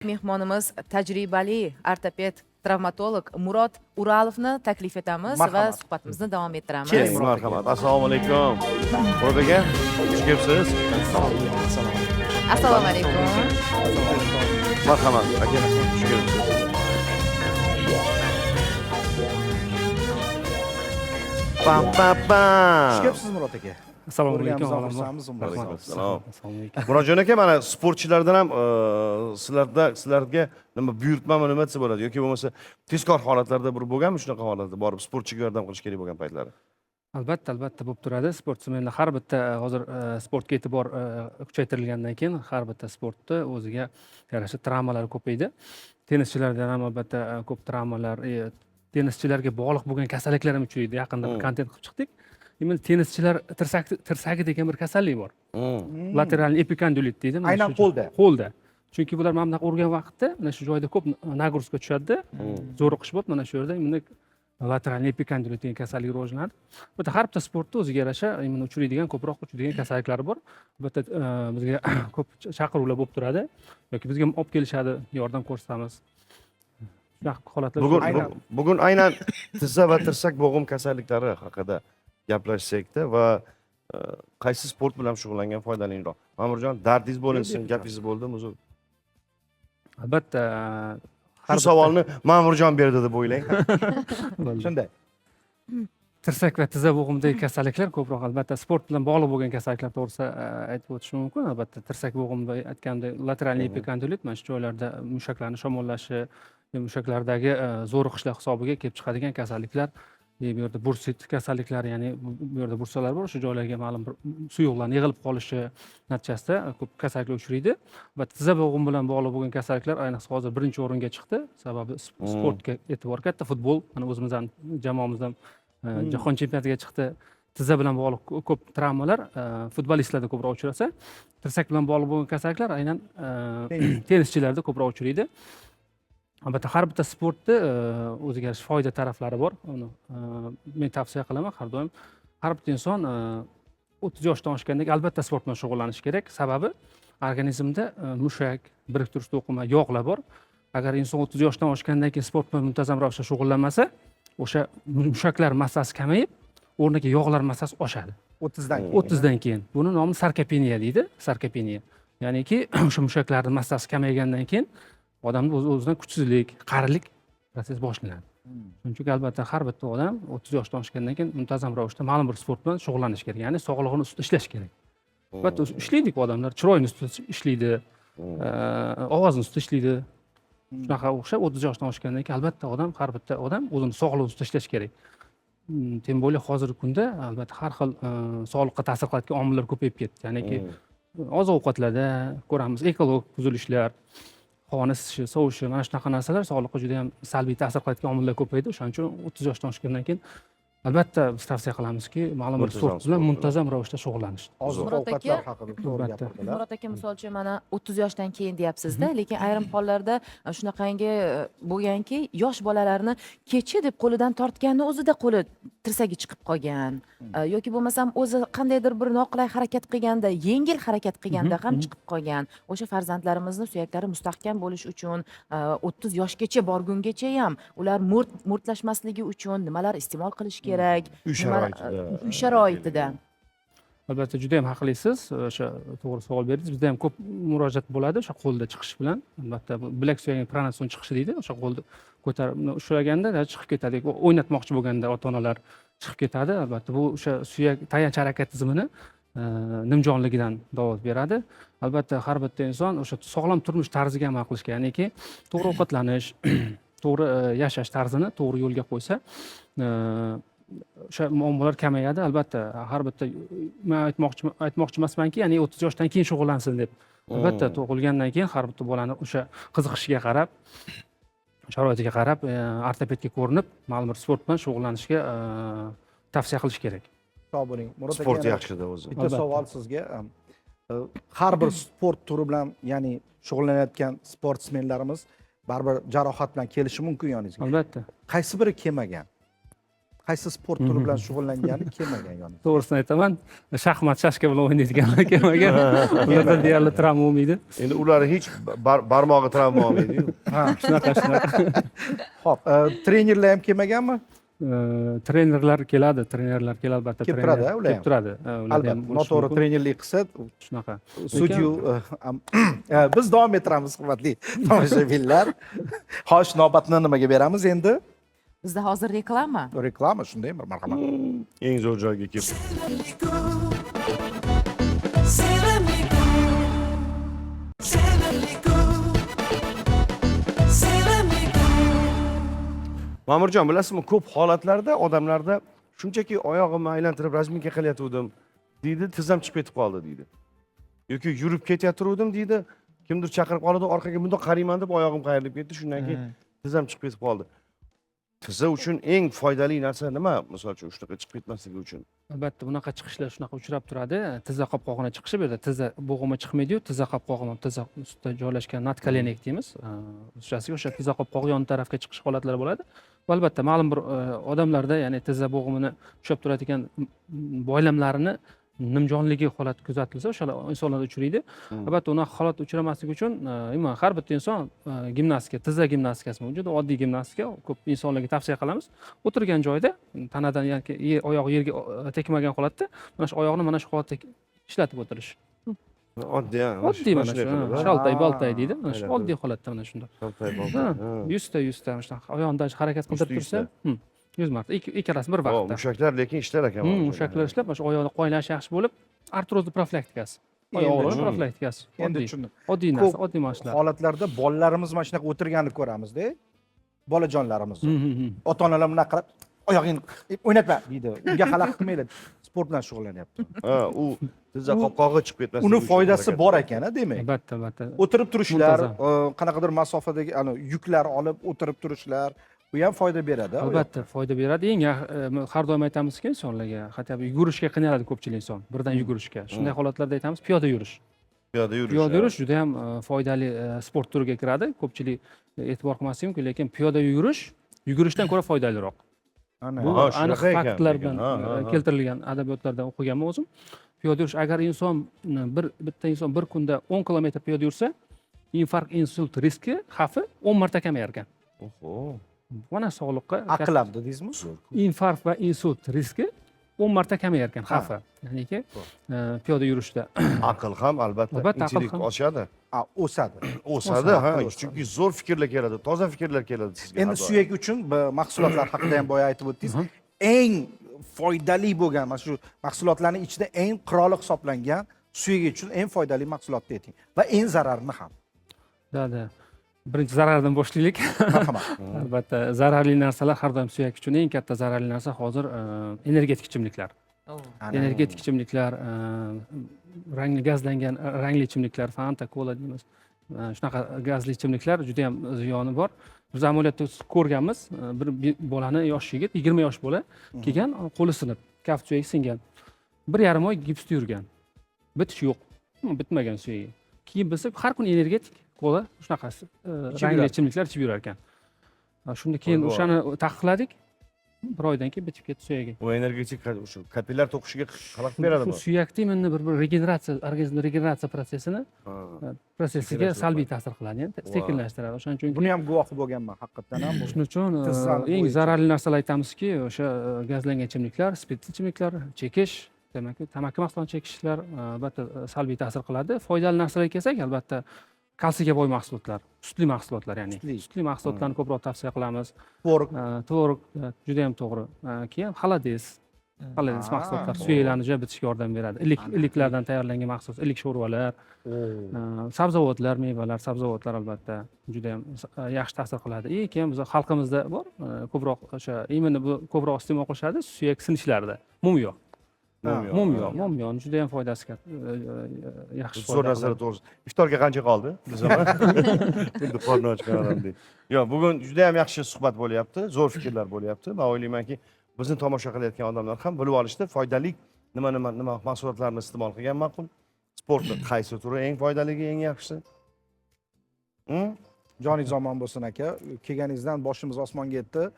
Mehmonimiz tajribali ortoped travmatolog Murod Uralovni taklif etamiz va Marhamat. suhbatimizni davom ettiramiz. Keling. Marhamat. Assalomu alaykum. Murod aka, xush kelibsiz. Assalomu alaykum. Marhamat, aka, xush kelibsiz. Pam pam pam. Xush kelibsiz Murod aka. Assalomu alaykum. Xursandmiz, Assalomu. Assalomu alaykum. Murodjon aka, mana sportchilardan ham sizlarga nima buyurtmami nima desa bo'ladi yoki bo'lmasa tezkor holatlarda bir bo'lganmi shunaqa holatda borib sportchiga yordam qilish kerak bo'lgan paytlari? Albatta bo'lib turadi. Sportsmenlar har bitta hozir sportga e'tibor kuchaytirilgandan keyin har bitta sportda o'ziga yarasha travmalar ko'paydi. Tennischilarda ham albatta ko'p travmalar, tennischilarga bog'liq bo'lgan kasalliklar ham uchraydi. Yaqinda bir kontent qilib chiqdik. Demak, tennischilar tirsagi degan bir kasallik bor. Lateral epikondilit deydi. Mana Aynan shu qo'lda. Qo'lda. Chunki bular mana bunaqa urgan vaqtda mana shu joyda ko'p nagruska tushadi. Zo'riqish bo'lib mana shu yerda bunda lateral epikondilit degan kasallik rivojlanadi. Albatta har bitta sportda o'ziga yarasha mana uchraydigan, ko'proq uchraydigan kasalliklar bor. Albatta bizga ko'p chaqiruvlar bo'lib turadi yoki bizga olib kelishadi, yordam ko'rsatamiz. Shunaqa holatlar Bugun aynan tizza va tirsak bo'g'im kasalliklari haqida gaplashsak-da va qaysi sport bilan shug'ullangan foydaliroq? Ma'murjon, dardingiz bo'linsin, gapingiz bo'ldimi uzr. Albatta Shu savolni Ma'murjon berdi deb o'ylang. Shunday. tirsak va tizza bo'g'imidagi kasalliklar ko'proq albatta sport bilan bog'liq bo'lgan kasalliklar to'g'risida aytib o'tish mumkin. Albatta tirsak bo'g'imida aytgandek lateral epikondilit mana shu joylarda mushaklarning shamollashi, mushaklardagi zo'riqishlar hisobiga kelib chiqadigan kasalliklar. Bu yerda bursit kasalliklari, ya'ni bu yerda bursalar bor, o'sha joylarga ma'lum bir suyuqlarning yig'ilib qolishi natijasida ko'p kasalliklar uchraydi. Va tizza bo'g'im bilan bog'liq bo'lgan kasalliklar ayniqsa hozir birinchi o'ringa chiqdi. Sababi sportga e'tibor katta, futbol, mana o'zimizdan jamoamizdan jahon chempionatiga chiqdi. Tizza bilan bog'liq ko'p travmalar futbolistlarda ko'proq uchrasa, tirsak bilan bog'liq bo'lgan kasalliklar aynan tennischilarda ko'proq uchraydi. Albatta har bitta sportda o'ziga yarasha foyda taraflari bor. Uni men tavsiya qilaman har doim. Har bitta inson 30 yoshdan oshganda albatta sport bilan shug'ullanishi kerak. Sababi organizmda mushak, biriktirish to'qima, yog'lar bor. Agar inson 30 yoshdan oshgandan keyin sport bilan muntazam ravishda shug'ullanmasa, o'sha mushaklar massasi kamayib, o'rniga yog'lar massasi oshadi. 30 dan keyin. Buni nomi sarkopeniya deydi, sarkopeniya. Ya'niki o'sha mushaklarning massasi kamaygandan keyin odamda o'z-o'zidan kuchsizlik, qarilik prosesi boshlanadi. Shuning uchun albatta har bitta odam 30 yoshdan oshgandan keyin muntazam ravishda ma'lum bir sport bilan shug'ullanish kerak. Ya'ni sog'lig'ini ustida ishlash kerak. Albatta ishlaydi odamlar, chiroyini ustida ishlaydi, ovozini ustida ishlaydi. Shunaqa o'xshab 30 yoshdan oshgandan keyin albatta odam, har bitta odam o'zini sog'lig'i ustida ishlash kerak. Tem bo'lib hozirgi kunda albatta har xil sog'liqqa ta'sir qiladigan omillar ko'payib ketdi. Ya'niki oziq-ovqatlarda ko'ramiz ekologik buzilishlar, havoni isishi, sovishi, mana shunaqa narsalar sog'liqqa juda ham salbiy ta'sir qiladigan omillar ko'paydi. O'shaning uchun 30 yoshdan oshgandan keyin albatta biz tavsiya qilamizki, ma'lum bir sport bilan muntazam ravishda shug'ullanish. Oziq-ovqatlar haqida to'g'ri Albatta. gapirdilar. Murod aka, misol uchun mana 30 yoshdan keyin deyapsiz-da, lekin ayrim hollarda shunaqangi bo'lganki, yosh bolalarni kechi deb qo'lidan tortganni o'zida qo'li tirsagi chiqib qolgan yoki bo'lmasam o'zi qandaydir bir noqulay harakat qilganda, yengil harakat qilganda ham chiqib qolgan. O'sha farzandlarimizni suyaklari mustahkam bo'lish uchun 30 yoshgacha borgungacha ham ular mo'rtlashmasligi uchun nimalar iste'mol qilish kerak? Uy sharoitida. Albatta juda ham haqlisiz. O'sha to'g'ri savol berdingiz. Bizda ham ko'p murojaat bo'ladi o'sha qo'lda chiqish bilan. Albatta bilak suyagi pronatsion chiqishi deydi. O'sha qo'lda ko'tarib ushlaganda chiqib ketadi. O'ynatmoqchi bo'lganda ota-onalar chiqib ketadi. Albatta bu o'sha suyak tayanch harakat tizimini nimjonligidan dalolat beradi. Albatta har bitta inson o'sha sog'lom turmush tarziga amal qilish kerak. Ya'niki to'g'ri ovqatlanish, to'g'ri yashash tarzini to'g'ri yo'lga qo'ysa, o'sha muammolar kamayadi. Albatta har bitta men aytmoqchi emasmanki, ya'ni 30 yoshdan keyin shug'ullansin deb. Albatta tug'ilgandan keyin har bitta bolani o'sha qiziqishiga qarab, sharoitiga qarab, ortopedga ko'rinib, ma'lum bir sport bilan shug'ullanishga tavsiya qilish kerak. Sog' bo'ling. Murod aka, Sport yaxshi-da o'zi. bitta savol sizga. Har bir sport turi bilan, ya'ni shug'ullanayotgan sportsmenlarimiz baribir jarohat bilan kelishi mumkin yoningizga. Albatta. Qaysi biri kelmagan? qaysi sport turi bilan shug'ullangani kelmagan yonimga. To'g'risini aytaman, shaxmat shashka bilan o'ynaydiganlar kelmagan. Ularda deyarli travma bo'lmaydi. Endi ular hech barmog'i travma olmaydi-yu. Ha, Shunaqa. hop, trenerlar ham kelmaganmi? Trenerlar keladi, albatta. Kelib turadi, ular ham. Kelib turadi. Ular Albatta, ham bo'lishi noto'g'ri mumkin. trenerlik qilsa, Shunaqa. sudyu biz davom ettiramiz, hurmatli tomoshabinlar. Xo'sh, navbatni nimaga beramiz endi? Bizda hozir reklama. Reklama, shunday bir marhamat. Eng zo'r joyga kelib. Ma'murjon, bilasizmi, ko'p holatlarda odamlarda shunchaki oyog'imni aylantirib razminka qilayotgandim deydi, tizzam chiqib ketib qoldi deydi. Yoki yurib ketayotgandim deydi, kimdir chaqirib qoladi, orqaga bundoq qarayman deb oyog'im qayrilib ketdi, shundan keyin tizzam chiqib ketib qoldi. Tizza uchun eng foydali narsa nima? Misol uchun shunaqa chiqib ketmasligi uchun. Albatta, bunaqa chiqishlar shunaqa uchrab turadi. Tizza qopqog'ini chiqishi bu yerda tizza bo'g'imi chiqmaydi-yu, tizza qopqog'i tizza ustida joylashgan nadkolenik deymiz. Ruschasiga o'sha tizza qopqog'i yon tarafga chiqish holatlari bo'ladi. Va albatta, ma'lum bir odamlarda, ya'ni tizza bo'g'imini ushlab turadigan boylamlarini nimjonligi holati kuzatilsa, o'sha insonlarda uchraydi. Albatta, unaqa holat uchramaslik uchun har bitta inson gimnastika, tizza gimnastikasi mavjud. Oddiy gimnastika ko'p insonlarga tavsiya qilamiz. O'tirgan joyda tanadan yoki oyoq yerga tegmagan holatda mana shu oyoqni mana shu holatda ishlatib o'tirish. Oddiy, Oddiy mana shu shaltay boltay deydi. Mana shu oddiy holatda mana shunda. Shaltay boltay. 100 ta mana shunaqa oyoqni harakat qildirib tursa, 100 marta, ikkalasi bir vaqtda. Mushaklar lekin ishlar ekan. Mushaklar ishlab, mana shu oyoqni qo'ylash yaxshi bo'lib, artrozni profilaktikasi. Oyoq og'riqni profilaktikasi. Endi tushundim. Oddiy narsa, oddiy mashqlar. Holatlarda bolalarimiz mana shunaqa o'tirganini ko'ramizda, bolajonlarimiz. Ota-onalar bunaqa qilib, oyog'ingni o'ynatma deydi. Unga xalaqit qilmaydi. Sport bilan shug'ullanyapti. Ha, u tizza qopqog'i chiqib ketmasligi Uni uchun foydasi harakat bor qiladi. ekan, demak. Albatta. O'tirib turishlar, Muntazam. qanaqadir masofadagi yuklar olib o'tirib turishlar, bu ham foyda beradi. Albatta, foyda beradi. Har doim aytamizki, insonlarga, hatto yugurishga qiynaladi ko'pchilik inson, birdan yugurishga. Shunday holatlarda aytamiz, piyoda yurish. Piyoda yurish. Piyoda yurish juda ham foydali sport turiga kiradi. Ko'pchilik e'tibor qilmasligi mumkin, lekin piyoda yurish yugurishdan ko'ra foydaliroq. Bu Ha, aniq shunaqa ekan faktlar lekin. bilan keltirilgan adabiyotlardan o'qiganman o'zim. Piyoda yurish, agar inson bitta inson bir kunda 10 kilometr piyoda yursa, infarkt, insult riski xavfi 10 marta kamayar ekan. Oho. Mana sog'liqqa Aqlab dedingizmi? infarkt va insult riski 10 marta kamayar ekan xavfi. Ya'niki piyoda yurishda. Aql ham albatta Albatta, aql intellekt ham. oshadi. O'sadi. O'sadi, ha, O'sadi. chunki zo'r fikrlar keladi, toza fikrlar keladi sizga. Endi suyak uchun mahsulotlar haqida ham boya aytib o'tdingiz. Eng foydali bo'lgan mana shu mahsulotlarning ichida eng qiroli hisoblangan suyak uchun eng foydali mahsulotni ayting va eng zararni ham. Da. Birinchi zarardan boshlaylik. Marhamat. Albatta, zararli narsalar har doim suyak uchun eng katta zararli narsa hozir energetik ichimliklar. Energetik ichimliklar, gazlangan rangli ichimliklar, Fanta, Cola deymiz. Shunaqa gazli ichimliklar juda ham ziyoni bor. Biz amaliyotda ko'rganmiz, bir bolani yosh yigit, 20 yosh bola kelgan, qo'li sinib, kaft suyagi singan. 1,5 oy gipsda yurgan. Bitish yo'q. Bitmagan suyagi. Keyin bilsa, har kuni energetik kola shunaqasi rangli ichimliklar ichib yurar ekan. Shunda keyin o'shani taqiqladik. 1 oydan keyin bitib ketdi suyagi. U energetik o'sha kapillyar to'qishiga xalaqit beradimi? Shu suyakni endi bir regeneratsiya, organizmni regeneratsiya prosesiga salbiy ta'sir qiladi, sekinlashtiradi. O'shaning uchun Buni ham guvohi bo'lganman, haqiqatan ham. shuning uchun Tizzani eng bo'yicha. zararli narsalar aytamizki, o'sha gazlangan ichimliklar, spirtli ichimliklar, chekish, demak, tamaki mahsulotini chekishlar albatta salbiy ta'sir qiladi. Foydali narsalarga kelsak, albatta kalsiyga boy mahsulotlar, sutli mahsulotlar, ya'ni sutli mahsulotlarni ko'proq tavsiya qilamiz. Tvorog juda ham to'g'ri. Keyin xolodez mahsulotlar suyaklarni juda bitishga yordam beradi. Illiklardan tayyorlangan maxsus illik sho'rvalar, sabzavotlar, mevalar, sabzavotlar albatta juda ham yaxshi ta'sir qiladi. Keyin biz xalqimizda bor, ko'proq o'sha imonni bu ko'proq iste'mol qilishadi suyak sinishlarida. Mumyo. Mumyo juda ham foydasi yaxshi. Zo'r narsalar to'g'risi. Iftorga qancha qoldi? Biz ham endi qorni ochgan odamdek. Yo'q, bugun juda ham yaxshi suhbat bo'lyapti, zo'r fikrlar bo'lyapti. Men o'ylaymanki, bizni tomosha qilayotgan odamlar ham bilib olishdi, foydali nima mahsulotlarni iste'mol qilgan ma'qul. Sportni qaysi turi eng foydaligi, eng yaxshisi? Joningiz omon bo'lsin aka. Kelganingizdan boshimiz osmonga yetdi.